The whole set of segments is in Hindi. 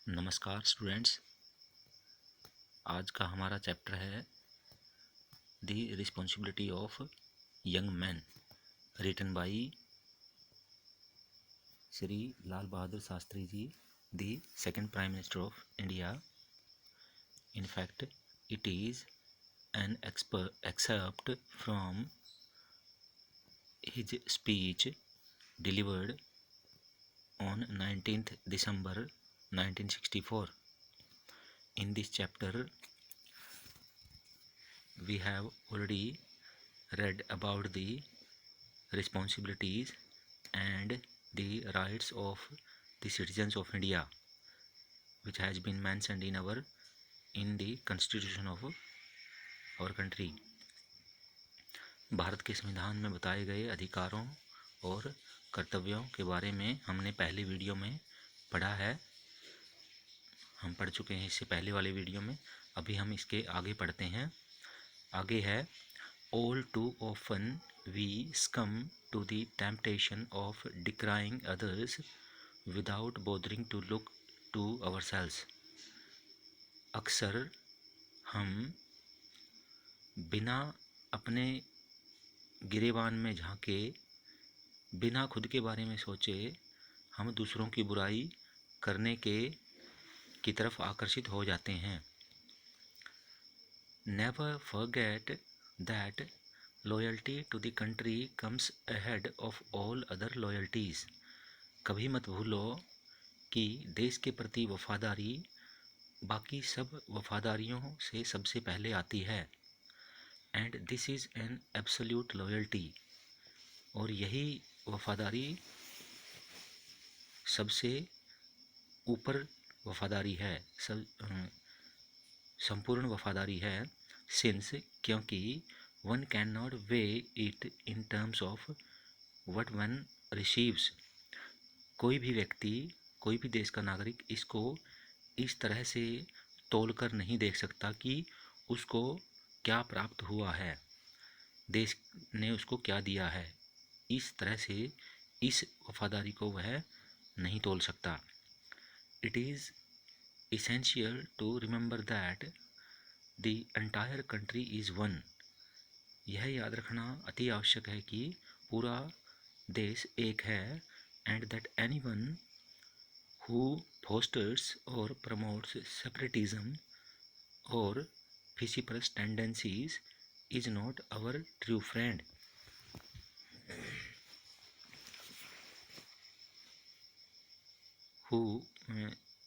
नमस्कार स्टूडेंट्स। आज का हमारा चैप्टर है the responsibility of young man, written by Shri Lal Bahadur Shastri ji, the second prime minister of India. In fact, it is an excerpt from his speech delivered on 19th December 1964. In this chapter, we have already read about the responsibilities and the rights of the citizens of India, which has been mentioned in the constitution of our country. Bharat के संविधान में बताए गए अधिकारों और कर्तव्यों के बारे में हमने पहले वीडियो में पढ़ा है। हम पढ़ चुके हैं इससे पहले वाले वीडियो में। अभी हम इसके आगे पढ़ते हैं। आगे है, all too often we succumb to the temptation of decrying others without bothering to look to ourselves. अक्सर हम बिना अपने गिरेबान में झांके, बिना खुद के बारे में सोचे, हम दूसरों की बुराई करने की तरफ आकर्षित हो जाते हैं। Never forget that loyalty to the country comes ahead of all other loyalties. कभी मत भूलो कि देश के प्रति वफादारी बाकी सब वफादारियों से सबसे पहले आती है। And this is an absolute loyalty, और यही वफादारी सबसे ऊपर वफादारी है, संपूर्ण वफादारी है। सिंस, क्योंकि one can not way it in terms of what one receives. कोई भी व्यक्ति, कोई भी देश का नागरिक इसको इस तरह से तोलकर नहीं देख सकता कि उसको क्या प्राप्त हुआ है, देश ने उसको क्या दिया है। इस तरह से इस वफादारी को वह नहीं तोल सकता। It is essential to remember that the entire country is one. यह याद रखना अति आवश्यक है कि पूरा देश एक है। and that anyone who fosters or promotes separatism or vociferous tendencies is not our true friend.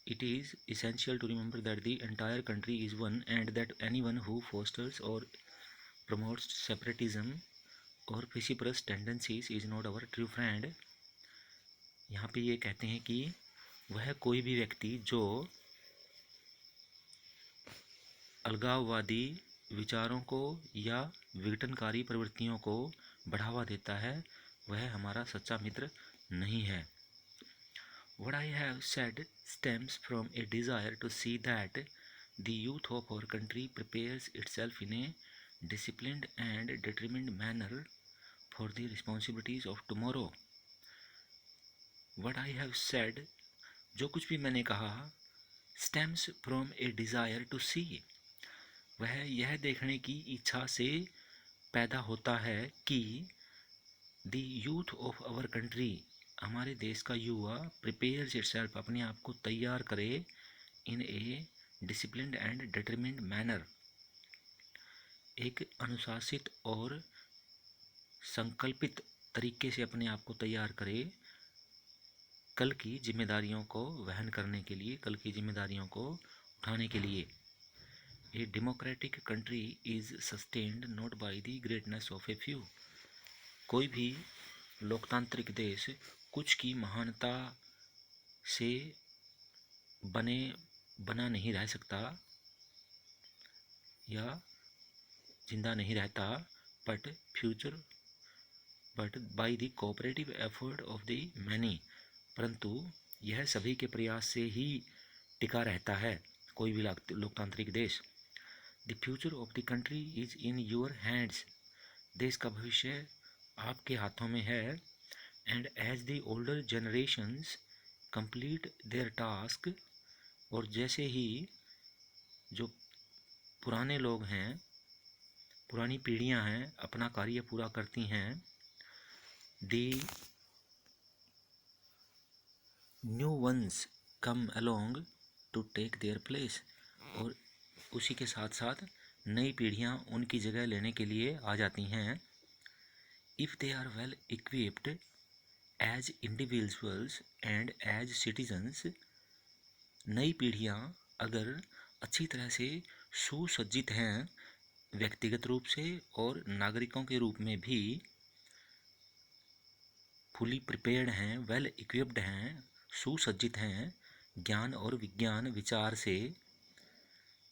It is essential to remember that the entire country is one and that anyone who fosters or promotes separatism or vociferous tendencies is not our true friend. यहाँ पे ये कहते हैं कि वह कोई भी व्यक्ति जो अलगाववादी विचारों को या विघटनकारी प्रवृत्तियों को बढ़ावा देता है, वह हमारा सच्चा मित्र नहीं है। What I have said stems from a desire to see that the youth of our country prepares itself in a disciplined and determined manner for the responsibilities of tomorrow. What I have said, जो कुछ भी मैंने कहा, stems from a desire to see, वह यह देखने की इच्छा से पैदा होता है कि the youth of our country, हमारे देश का युवा, प्रिपेयर्स इटसेल्फ, अपने आप को तैयार करे, इन ए डिसिप्लिन्ड एंड डिटरमिन्ड मैनर, एक अनुशासित और संकल्पित तरीके से अपने आप को तैयार करे कल की जिम्मेदारियों को वहन करने के लिए, कल की जिम्मेदारियों को उठाने के लिए। A democratic country is sustained not by the greatness of a few. कोई भी लोकतांत्रिक देश कुछ की महानता से बना नहीं रह सकता या जिंदा नहीं रहता, but by the cooperative effort of the many, परंतु यह सभी के प्रयास से ही टिका रहता है, कोई भी लोकतांत्रिक देश। The future of the country is in your hands. देश का भविष्य आपके हाथों में है। And as the older generations complete their task, और जैसे ही जो पुराने लोग हैं, पुरानी पीढ़ियां हैं, अपना कार्य पूरा करती हैं, the new ones come along to take their place, और उसी के साथ साथ नई पीढ़ियां उनकी जगह लेने के लिए आ जाती हैं। If they are well equipped as individuals and as citizens, नई पीढ़ियां अगर अच्छी तरह से सुसज्जित हैं व्यक्तिगत रूप से और नागरिकों के रूप में भी फुली प्रिपेयर्ड हैं, वेल इक्विप्ड हैं, सुसज्जित हैं ज्ञान और विज्ञान विचार से,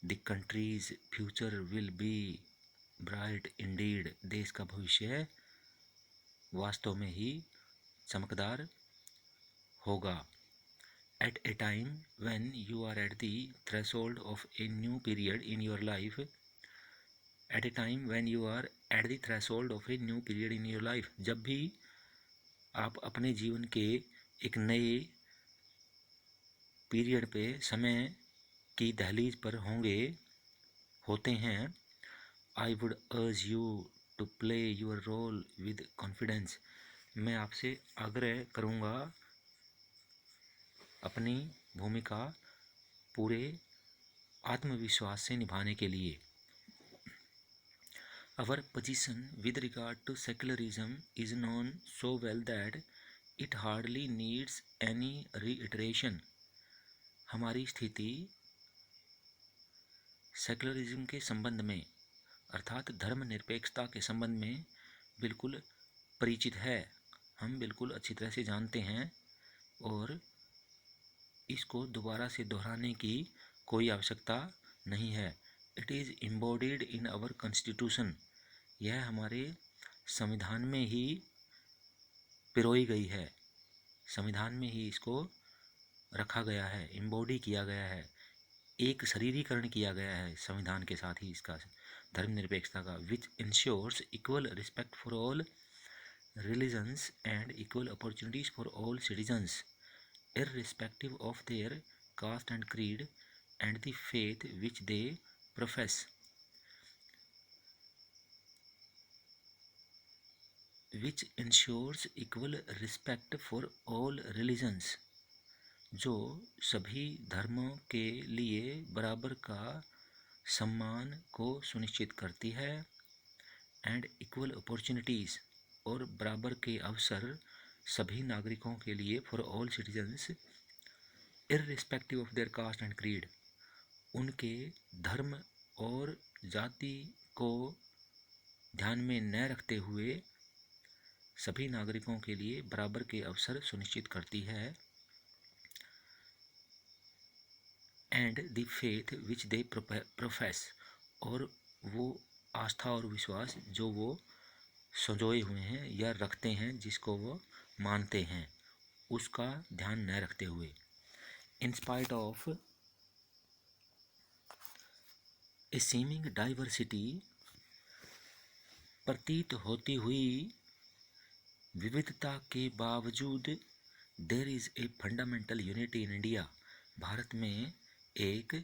the countries future will be bright Indeed, देश का भविष्य वास्तव में ही चमकदार होगा। At a time when you are at the threshold of a new period in your life, at a time when you are at the threshold of a new period in your life, जब भी आप अपने जीवन के एक नए पीरियड पे, समय की दहलीज पर होते हैं, I would urge you to play your role with confidence, मैं आपसे आग्रह करूँगा अपनी भूमिका पूरे आत्मविश्वास से निभाने के लिए। Our position with regard to secularism is known so well that it hardly needs any reiteration, हमारी स्थिति सेकुलरिज्म के संबंध में अर्थात धर्मनिरपेक्षता के संबंध में बिल्कुल परिचित है, हम बिल्कुल अच्छी तरह से जानते हैं और इसको दोबारा से दोहराने की कोई आवश्यकता नहीं है। It is embodied in our constitution, यह हमारे संविधान में ही पिरोई गई है, संविधान में ही इसको रखा गया है, एम्बॉडी किया गया है, एक शरीरीकरण किया गया है संविधान के साथ ही इसका, धर्मनिरपेक्षता का, which ensures equal respect for all religions and equal opportunities for all citizens irrespective of their caste and creed and the faith which they profess, which ensures equal respect for all religions, जो सभी धर्मों के लिए बराबर का सम्मान को सुनिश्चित करती है, एंड इक्वल अपॉर्चुनिटीज़, और बराबर के अवसर सभी नागरिकों के लिए, for all citizens irrespective of their caste and creed, उनके धर्म और जाति को ध्यान में न रखते हुए सभी नागरिकों के लिए बराबर के अवसर सुनिश्चित करती है, and the faith which they profess, और वो आस्था और विश्वास जो वो संजोए हुए हैं या रखते हैं, जिसको वो मानते हैं, उसका ध्यान न रखते हुए। In spite of a seeming diversity, प्रतीत होती हुई विविधता के बावजूद, there is a fundamental unity in India, Bharat में एक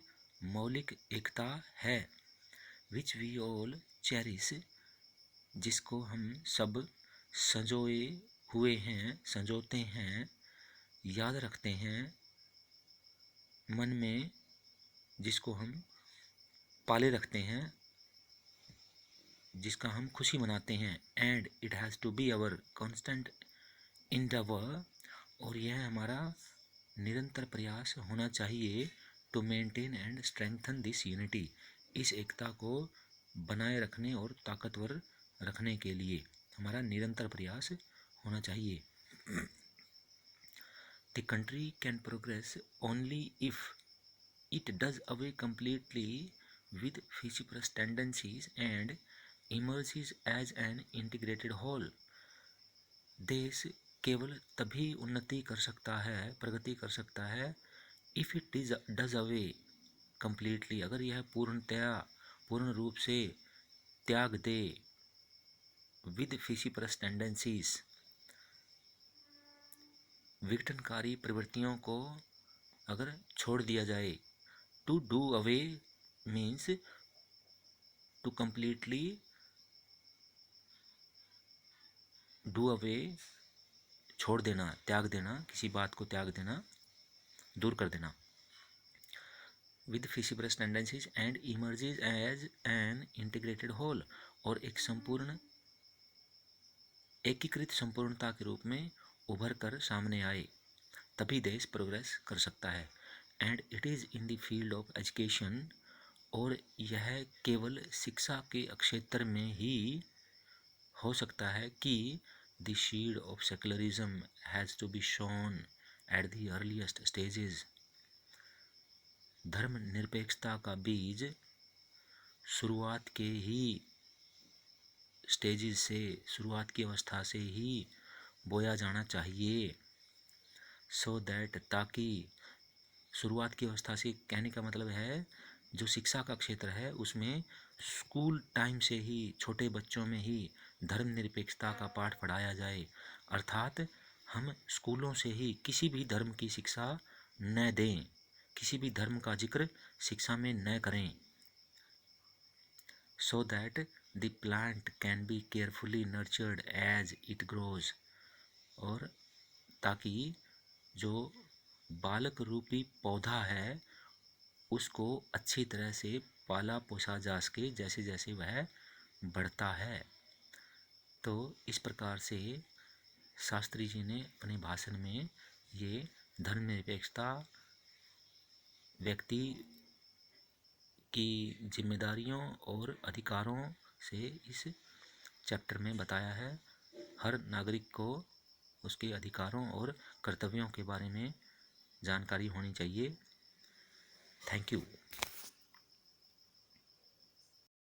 मौलिक एकता है, विच वी ऑल चेरिश, जिसको हम सब संजोए हुए हैं, संजोते हैं, याद रखते हैं मन में, जिसको हम पाले रखते हैं, जिसका हम खुशी मनाते हैं, and it has to be our constant endeavour, और यह हमारा निरंतर प्रयास होना चाहिए, to maintain and strengthen this unity, इस एकता को बनाए रखने और ताकतवर रखने के लिए हमारा निरंतर प्रयास होना चाहिए। The country can progress only if it does away completely with vociferous tendencies and emerges as an integrated whole, देश केवल तभी उन्नति कर सकता है, प्रगति कर सकता है, if it does away completely, अगर यह पूर्ण रूप से त्याग दे, विद vociferous tendencies, विघटनकारी प्रवृत्तियों को अगर छोड़ दिया जाए, to do away means to completely do away, छोड़ देना, त्याग देना, किसी बात को त्याग देना, दूर कर देना। With fissiparous tendencies and emerges as an integrated whole, और एक संपूर्ण एकीकृत संपूर्णता के रूप में उभर कर सामने आए, तभी देश प्रोग्रेस कर सकता है। And it is in the field of education, और यह केवल शिक्षा के क्षेत्र में ही हो सकता है कि the seed of secularism has to be sown at the earliest stages, धर्म निरपेक्षता का बीज शुरुआत के ही स्टेजेस से, शुरुआत की अवस्था से ही बोया जाना चाहिए। सो दैट, ताकि, शुरुआत की अवस्था से कहने का मतलब है जो शिक्षा का क्षेत्र है उसमें स्कूल टाइम से ही, छोटे बच्चों में ही धर्मनिरपेक्षता का पाठ पढ़ाया जाए, अर्थात हम स्कूलों से ही किसी भी धर्म की शिक्षा न दें, किसी भी धर्म का जिक्र शिक्षा में न करें। So that the plant can be carefully nurtured as it grows, और ताकि जो बालक रूपी पौधा है उसको अच्छी तरह से पाला पोसा जा सके जैसे जैसे वह बढ़ता है। तो इस प्रकार से शास्त्री जी ने अपने भाषण में ये धर्मनिरपेक्षता, व्यक्ति की जिम्मेदारियों और अधिकारों से इस चैप्टर में बताया है। हर नागरिक को उसके अधिकारों और कर्तव्यों के बारे में जानकारी होनी चाहिए। Thank you.